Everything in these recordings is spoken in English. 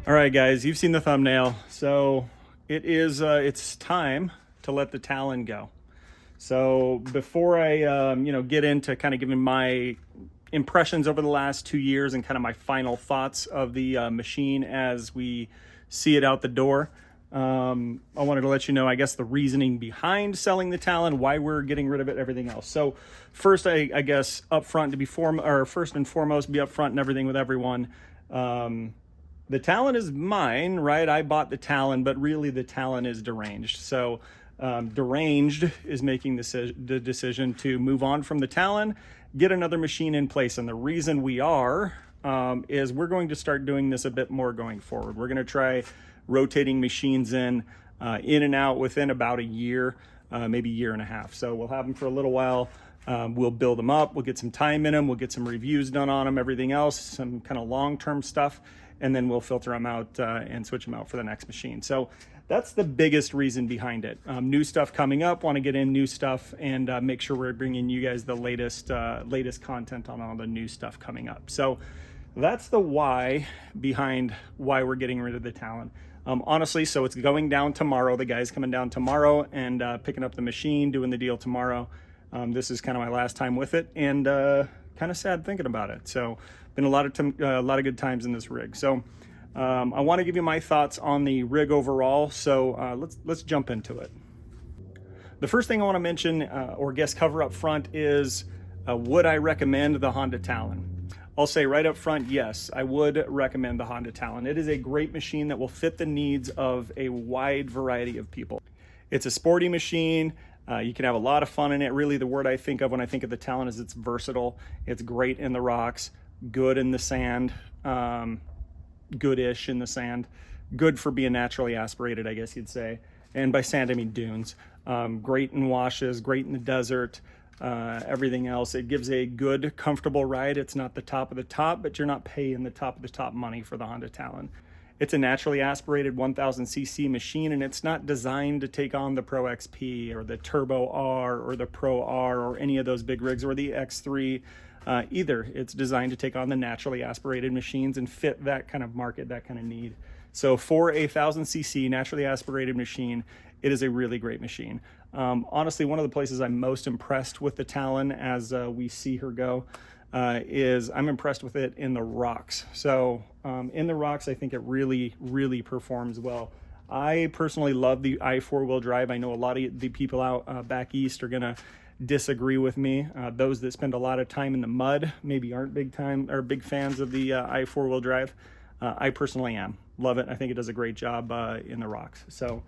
All right, guys, you've seen the thumbnail. So it's time to let the Talon go. So before I, get into kind of giving my impressions over the last 2 years and kind of my final thoughts of the machine as we see it out the door, I wanted to let you know, I guess, the reasoning behind selling the Talon, why we're getting rid of it, everything else. So first, I guess up front first and foremost, be upfront and everything with everyone. The Talon is mine, right? I bought the Talon, but really the Talon is deranged. So deranged is making the decision to move on from the Talon, get another machine in place. And the reason we are is we're going to start doing this a bit more going forward. We're going to try rotating machines in and out within about a year, maybe year and a half. So we'll have them for a little while. We'll build them up. We'll get some time in them. We'll get some reviews done on them, everything else, some kind of long-term stuff. And then we'll filter them out and switch them out for the next machine. So that's the biggest reason behind it. New stuff coming up, want to get in new stuff and make sure we're bringing you guys the latest content on all the new stuff coming up. So that's the why behind why we're getting rid of the Talon. Honestly, so it's going down tomorrow. The guy's coming down tomorrow and picking up the machine, doing the deal tomorrow. This is kind of my last time with it, and kind of sad thinking about it. So been a lot of good times in this rig. So I want to give you my thoughts on the rig overall. So let's jump into it. The first thing I want to mention or guess cover up front is would I recommend the Honda Talon? I'll say right up front, yes, I would recommend the Honda Talon. It is a great machine that will fit the needs of a wide variety of people. It's a sporty machine. You can have a lot of fun in it. Really, the word I think of when I think of the Talon is it's versatile. It's great in the rocks, good in the sand, goodish in the sand, good for being naturally aspirated, I guess you'd say. And by sand, I mean dunes. Great in washes, great in the desert, everything else. It gives a good, comfortable ride. It's not the top of the top, but you're not paying the top of the top money for the Honda Talon. It's a naturally aspirated 1000cc machine, and it's not designed to take on the Pro XP or the Turbo R or the Pro R or any of those big rigs or the X3 either. It's designed to take on the naturally aspirated machines and fit that kind of market, that kind of need. So for a 1000cc naturally aspirated machine, it is a really great machine. Honestly, one of the places I'm most impressed with the Talon as we see her go is I'm impressed with it in the rocks. So in the rocks, I think it really, really performs well. I personally love the i4-wheel drive. I know a lot of the people out back east are gonna disagree with me. Those that spend a lot of time in the mud maybe aren't big fans of the i4-wheel drive. I personally am. Love it. I think it does a great job in the rocks. So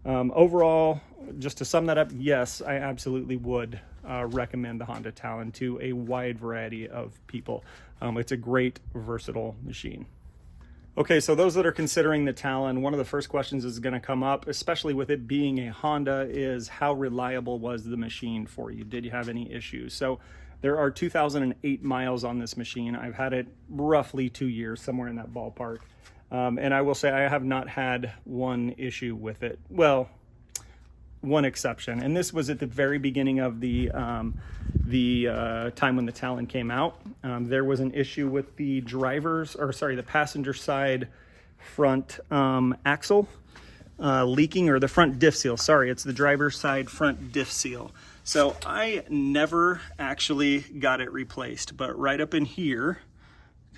overall, just to sum that up, yes, I absolutely would recommend the Honda Talon to a wide variety of people. It's a great, versatile machine. Okay, so those that are considering the Talon, one of the first questions is going to come up, especially with it being a Honda, is how reliable was the machine for you? Did you have any issues? So there are 2008 miles on this machine. I've had it roughly 2 years, somewhere in that ballpark. And I will say I have not had one issue with it. Well, one exception, and this was at the very beginning of the time when the Talon came out. There was an issue with the the passenger side front axle leaking, or the front diff seal. Sorry, it's the driver's side front diff seal. So I never actually got it replaced, but right up in here,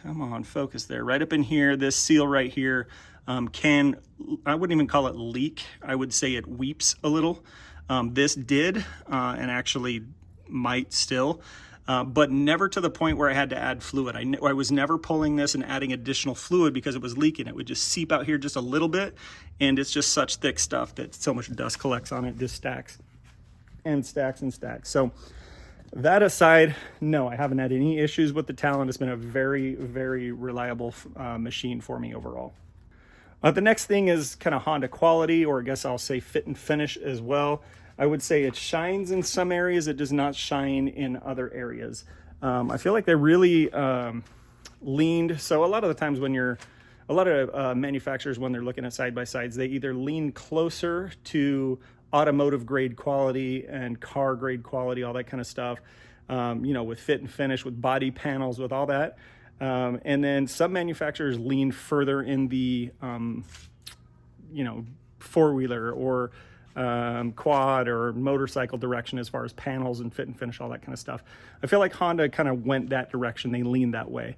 come on, focus there. Right up in here, this seal right here I wouldn't even call it leak. I would say it weeps a little. This did, and actually might still, but never to the point where I had to add fluid. I was never pulling this and adding additional fluid because it was leaking. It would just seep out here just a little bit, and it's just such thick stuff that so much dust collects on it, just stacks and stacks and stacks. So that aside, no, I haven't had any issues with the Talon. It's been a very, very reliable machine for me overall. The next thing is kind of Honda quality, or I guess I'll say fit and finish as well. I would say it shines in some areas. It does not shine in other areas. I feel like they really leaned. So a lot of the times when a lot of manufacturers, when they're looking at side-by-sides, they either lean closer to automotive grade quality and car grade quality, all that kind of stuff, with fit and finish, with body panels, with all that. And then some manufacturers lean further in the, four-wheeler or quad or motorcycle direction as far as panels and fit and finish, all that kind of stuff. I feel like Honda kind of went that direction. They leaned that way.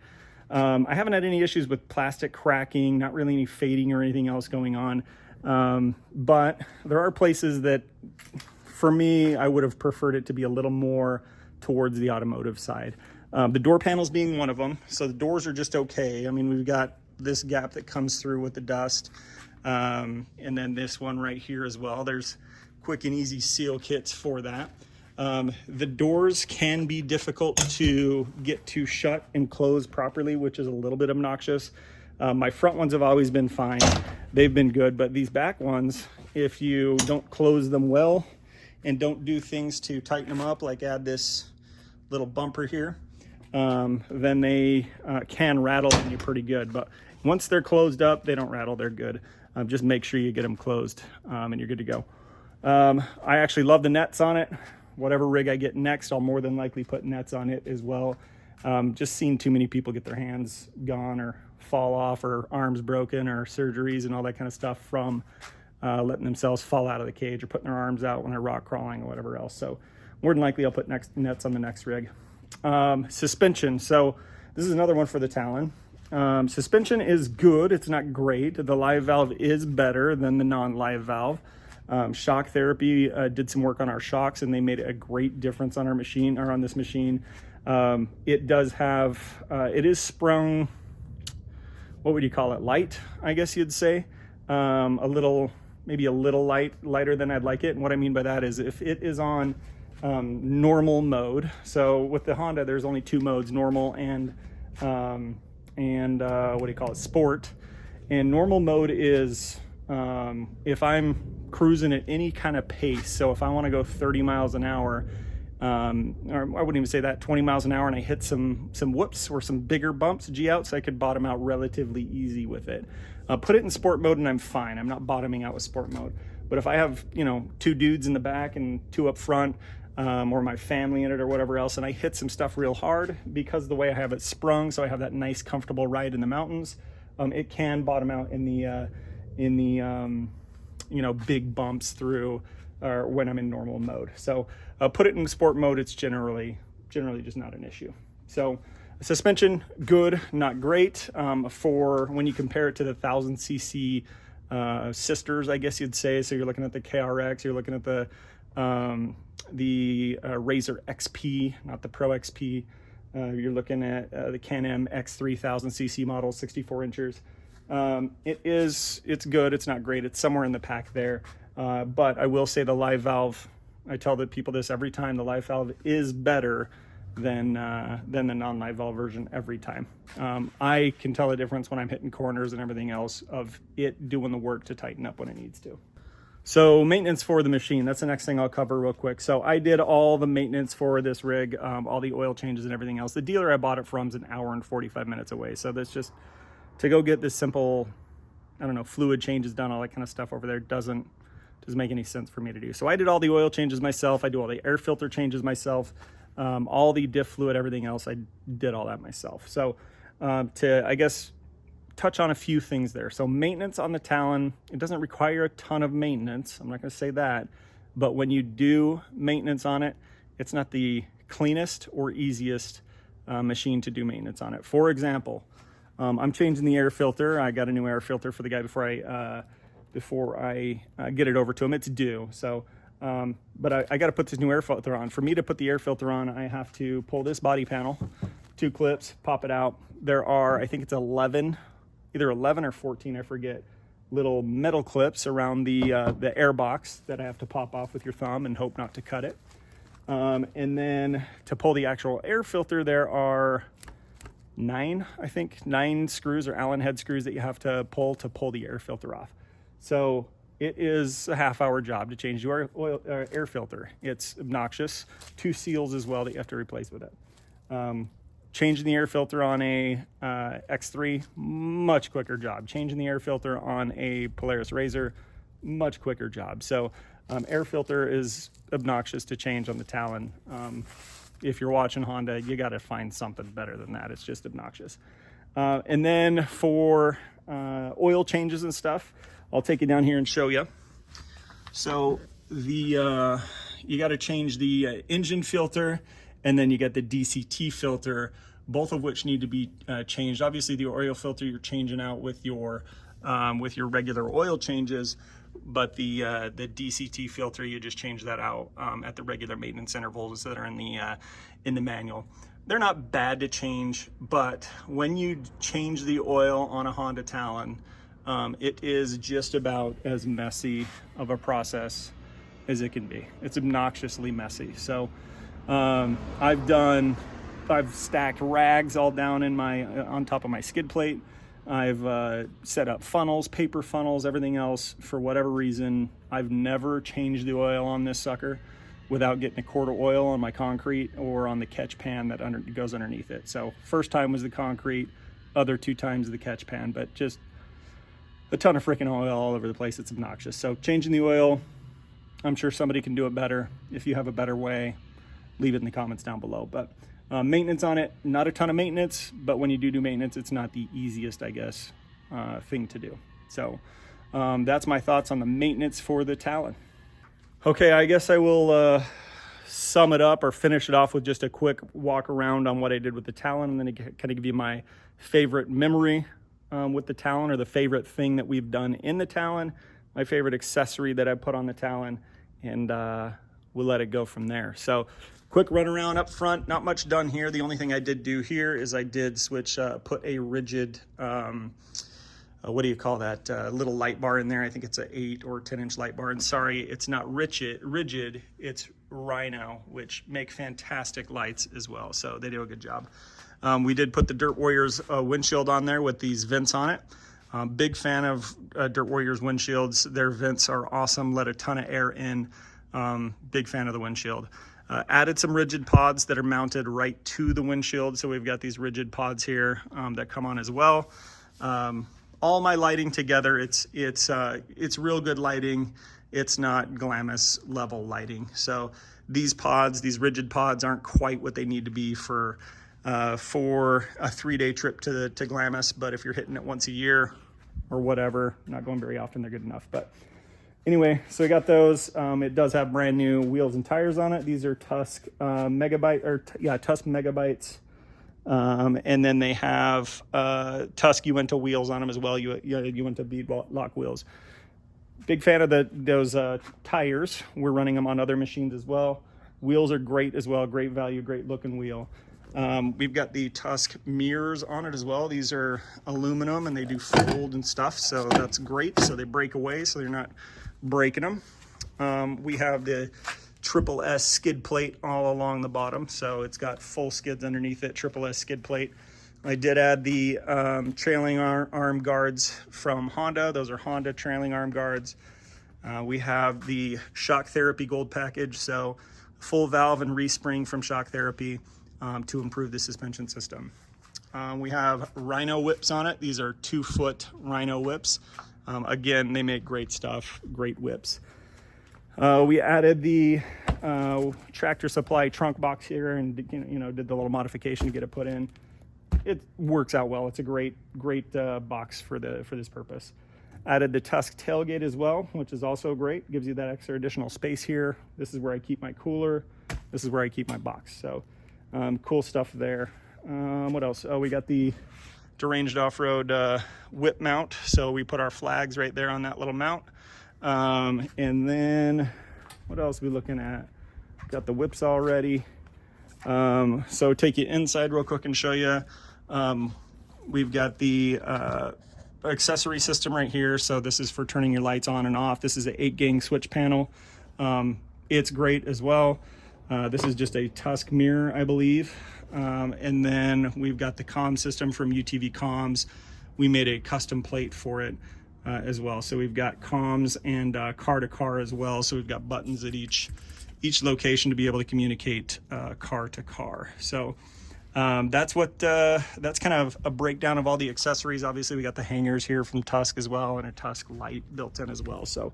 I haven't had any issues with plastic cracking, not really any fading or anything else going on. But there are places that, for me, I would have preferred it to be a little more towards the automotive side. The door panels being one of them. So the doors are just okay. I mean, we've got this gap that comes through with the dust. And then this one right here as well. There's quick and easy seal kits for that. The doors can be difficult to get to shut and close properly, which is a little bit obnoxious. My front ones have always been fine. They've been good, but these back ones, if you don't close them well and don't do things to tighten them up, like add this little bumper here, then they can rattle on you pretty good. But once they're closed up, they don't rattle, they're good. Just make sure you get them closed and you're good to go. I actually love the nets on it. Whatever rig I get next, I'll more than likely put nets on it as well. Just seen too many people get their hands gone or fall off or arms broken or surgeries and all that kind of stuff from letting themselves fall out of the cage or putting their arms out when they're rock crawling or whatever else. So more than likely I'll put nets on the next rig. Suspension. So this is another one for the Talon. Suspension is good. It's not great. The live valve is better than the non-live valve. Shock therapy did some work on our shocks, and they made a great difference on our machine, or on this machine. It does have, it is sprung, what would you call it? Light, I guess you'd say. Maybe a little lighter than I'd like it. And what I mean by that is if it is on normal mode. So with the Honda, there's only two modes, normal and what do you call it? Sport. And normal mode is if I'm cruising at any kind of pace. So if I want to go 30 miles an hour, or I wouldn't even say that, 20 miles an hour, and I hit some whoops or some bigger bumps, G-outs, I could bottom out relatively easy with it. Put it in sport mode and I'm fine. I'm not bottoming out with sport mode. But if I have, two dudes in the back and two up front, or my family in it or whatever else, and I hit some stuff real hard, because the way I have it sprung, so I have that nice comfortable ride in the mountains, it can bottom out in the big bumps through, or when I'm in normal mode. So put it in sport mode, it's generally just not an issue. So suspension, good, not great. For when you compare it to the 1000cc sisters, I guess you'd say. So you're looking at the KRX, you're looking at the Razor XP, not the Pro XP. You're looking at the Can-Am X3 1000cc model, 64 inches. It's good. It's not great. It's somewhere in the pack there. But I will say the live valve, I tell the people this every time, the live valve is better than the non-live valve version every time. I can tell the difference when I'm hitting corners and everything else of it doing the work to tighten up when it needs to. So maintenance for the machine, that's the next thing I'll cover real quick. So I did all the maintenance for this rig, all the oil changes and everything else. The dealer I bought it from is an hour and 45 minutes away. So that's just, to go get this simple, fluid changes done, all that kind of stuff over there doesn't make any sense for me to do. So I did all the oil changes myself. I do all the air filter changes myself. All the diff fluid, everything else, I did all that myself. So to, I guess, touch on a few things there. So maintenance on the Talon, it doesn't require a ton of maintenance. I'm not going to say that. But when you do maintenance on it, it's not the cleanest or easiest machine to do maintenance on it. For example, I'm changing the air filter. I got a new air filter for the guy before I get it over to him. It's due. So, but I got to put this new air filter on. For me to put the air filter on, I have to pull this body panel, 2 clips, pop it out. There are, I think it's either 11 or 14, I forget, little metal clips around the air box that I have to pop off with your thumb and hope not to cut it. And then to pull the actual air filter, there are 9 screws or Allen head screws that you have to pull the air filter off. So it is a half-hour job to change your air filter. It's obnoxious. 2 seals as well that you have to replace with it. Changing the air filter on a X3, much quicker job. Changing the air filter on a Polaris Razor, much quicker job. So air filter is obnoxious to change on the Talon. if you're watching Honda, you got to find something better than that. It's just obnoxious. And then for oil changes and stuff, I'll take you down here and show you. So you got to change the engine filter, and then you got the DCT filter, both of which need to be changed. Obviously, the oil filter you're changing out with your regular oil changes, but the DCT filter, you just change that out at the regular maintenance intervals that are in the manual. They're not bad to change, but when you change the oil on a Honda Talon, it is just about as messy of a process as it can be. It's obnoxiously messy. So I've stacked rags all down in on top of my skid plate. I've set up funnels, paper funnels, everything else. For whatever reason, I've never changed the oil on this sucker without getting a quart of oil on my concrete or on the catch pan that goes underneath it. So first time was the concrete, other 2 times the catch pan, but just a ton of freaking oil all over the place. It's obnoxious. So changing the oil, I'm sure somebody can do it better. If you have a better way, leave it in the comments down below. But maintenance on it, not a ton of maintenance, but when you do maintenance, it's not the easiest, I guess, thing to do. So that's my thoughts on the maintenance for the Talon. Okay, I guess I will sum it up or finish it off with just a quick walk around on what I did with the Talon, and then kind of give you my favorite memory with the Talon, or the favorite thing that we've done in the Talon, my favorite accessory that I put on the Talon, and we'll let it go from there. So quick run around up front, not much done here. The only thing I did do here is I did switch, put a rigid, what do you call that, little light bar in there. I think it's an 8 or 10-inch light bar. And sorry, it's not rigid, it's Rhino, which make fantastic lights as well. So they do a good job. We did put the Dirt Warriors windshield on there with these vents on it. Big fan of Dirt Warriors windshields. Their vents are awesome, let a ton of air in. Big fan of the windshield. Added some rigid pods that are mounted right to the windshield. So we've got these rigid pods here that come on as well. All my lighting together, it's real good lighting. It's not Glamis level lighting. So these rigid pods aren't quite what they need to be for a 3-day trip to Glamis. But if you're hitting it once a year or whatever, not going very often, they're good enough. But anyway, so I got those. It does have brand new wheels and tires on it. These are Tusk Tusk Megabytes. And then they have Tusk Uinta wheels on them as well. Uinta bead lock wheels. Big fan of those tires. We're running them on other machines as well. Wheels are great as well. Great value, great looking wheel. We've got the Tusk mirrors on it as well. These are aluminum and they do fold and stuff, so that's great. So they break away, so you're not breaking them. We have the Triple S skid plate all along the bottom, so it's got full skids underneath it. Triple S skid plate. I did add the trailing arm guards from Honda. Those are Honda trailing arm guards. We have the Shock Therapy Gold package, so full valve and respring from Shock Therapy to improve the suspension system. We have Rhino whips on it. These are 2-foot Rhino whips. Again, they make great stuff, great whips. We added the Tractor Supply trunk box here and did the little modification to get it put in. It works out well. It's a great box for this purpose. Added the Tusk tailgate as well, which is also great. Gives you that extra additional space here. This is where I keep my cooler. This is where I keep my box. So cool stuff there. What else? Oh, we got the Deranged Off-Road whip mount. So we put our flags right there on that little mount. And then what else are we looking at? Got the whips already. So take you inside real quick and show you. We've got the accessory system right here. So this is for turning your lights on and off. This is an 8-gang switch panel. It's great as well. This is just a Tusk mirror, I believe. And then we've got the comm system from UTV Comms. We made a custom plate for it as well. So we've got comms and car to car as well. So we've got buttons at each location to be able to communicate car to car. So that's kind of a breakdown of all the accessories. Obviously we got the hangers here from Tusk as well, and a Tusk light built in as well. So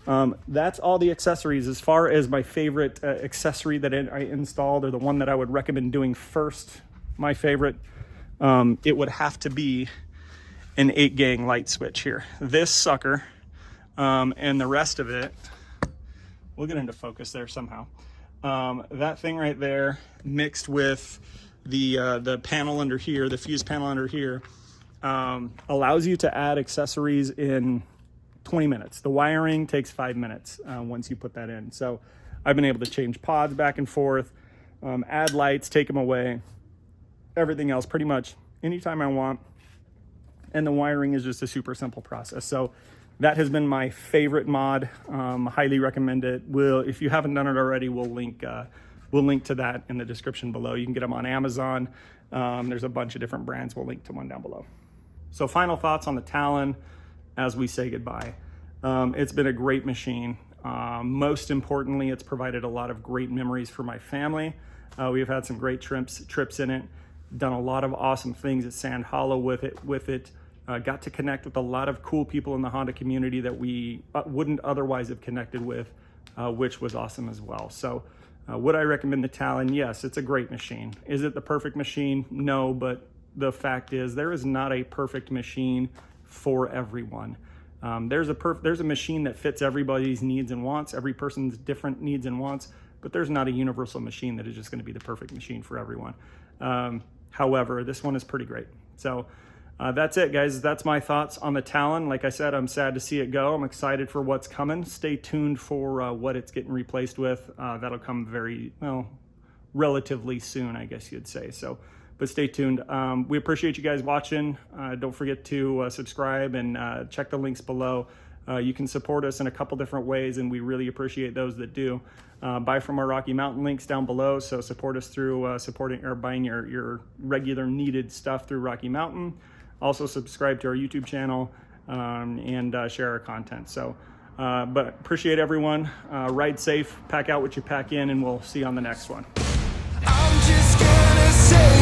That's all the accessories. As far as my favorite accessory that I installed, or the one that I would recommend doing first, my favorite, it would have to be an 8-gang light switch here. This sucker, and the rest of it, we'll get into focus there somehow. That thing right there, mixed with the panel under here, the fuse panel under here, allows you to add accessories in 20 minutes. The wiring takes 5 minutes once you put that in. So I've been able to change pods back and forth, add lights, take them away, everything else pretty much anytime I want. And the wiring is just a super simple process. So that has been my favorite mod. Highly recommend it. If you haven't done it already, we'll link to that in the description below. You can get them on Amazon. There's a bunch of different brands. We'll link to one down below. So final thoughts on the Talon as we say goodbye. It's been a great machine. Most importantly, it's provided a lot of great memories for my family. We've had some great trips in it, done a lot of awesome things at Sand Hollow with it. Got to connect with a lot of cool people in the Honda community that we wouldn't otherwise have connected with, which was awesome as well. So would I recommend the Talon? Yes, it's a great machine. Is it the perfect machine? No, but the fact is there is not a perfect machine for everyone. There's a machine that fits everybody's needs and wants, every person's different needs and wants, but there's not a universal machine that is just going to be the perfect machine for everyone. However, this one is pretty great. So that's it, guys. That's my thoughts on the Talon. Like I said, I'm sad to see it go. I'm excited for what's coming. Stay tuned for what it's getting replaced with. That'll come relatively soon, I guess you'd say. So, but stay tuned. We appreciate you guys watching. Don't forget to subscribe and check the links below. You can support us in a couple different ways, and we really appreciate those that do. Buy from our Rocky Mountain links down below, so support us through supporting or buying your regular needed stuff through Rocky Mountain. Also subscribe to our YouTube channel and share our content. So, but appreciate everyone. Ride safe, pack out what you pack in, and we'll see you on the next one. I'm just gonna say